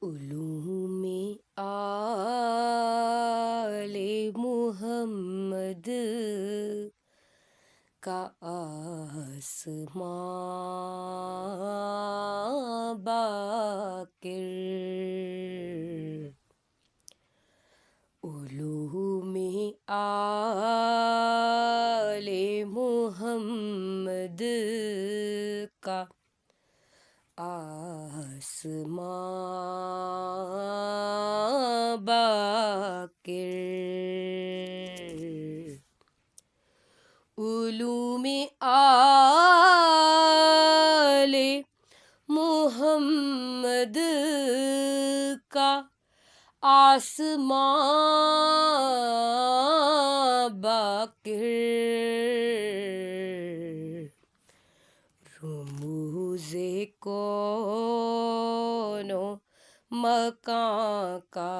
علوم آل محمد کا آسماں باقر، علوم آل محمد کا آسماں باقر، علوم آل محمد کا آسماں باقر، رموز کون و مکان کا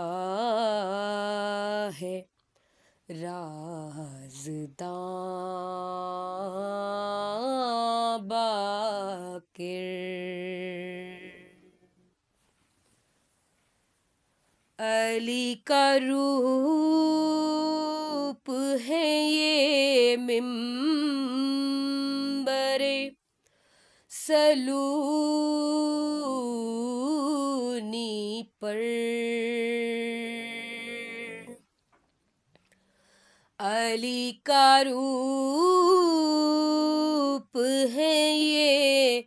ہے رازداں باقر، علی کا روپ ہے یہ منبر سلونی پر، علی کا روپ ہے یہ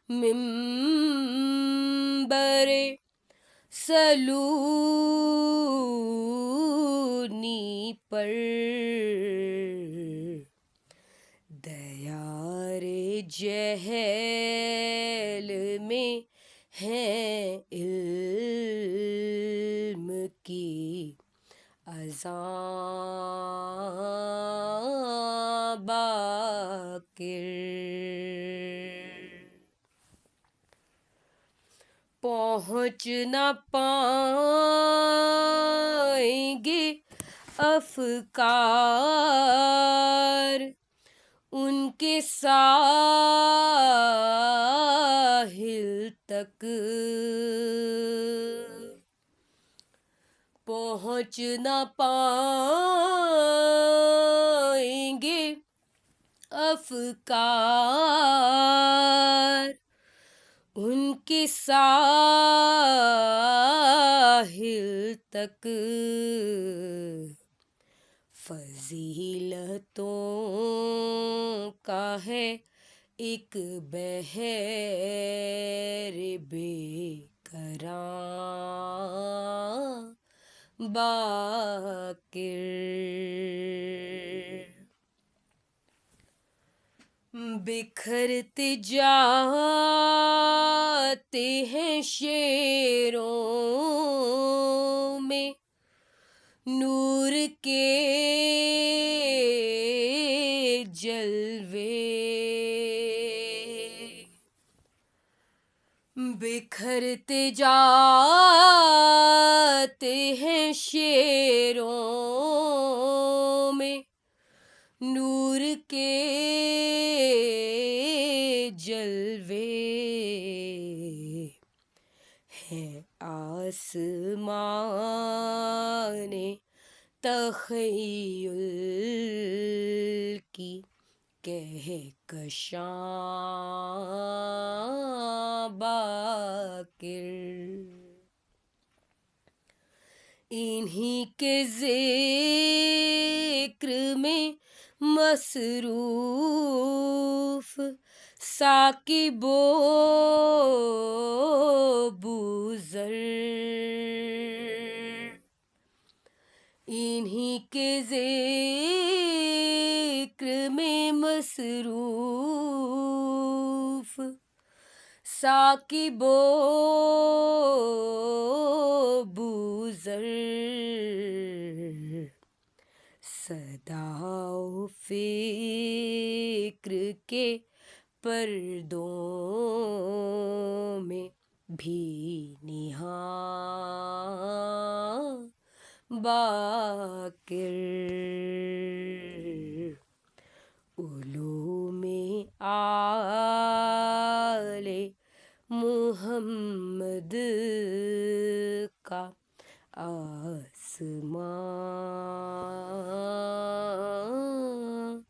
منبر سلونی پر، دیار جہل میں ہے علم کی اذاں باقر، پہنچ نہ پائیں گے افکار ان کے ساحل تک، پہنچ نہ پائیں گے افکار ان کے ساحل تک، فضیلتوں کا ہے ایک بحر بے کراں باقر، بکھرتے جاتے ہیں شعروں میں نور کے جلوے، بکھرتے جاتے ہیں شعروں میں نور کے جلوے، ہیں آسمان تخیل کی کہکشاں باقر، انہی کے ذکر میں مصروف ثاقب و بوذر، انہی کے ذکر میں مصروف ثاقب و بوذر، صدا و فکر کے پردوں میں بھی نہاں باقر، علوم آل محمد کا آسمان،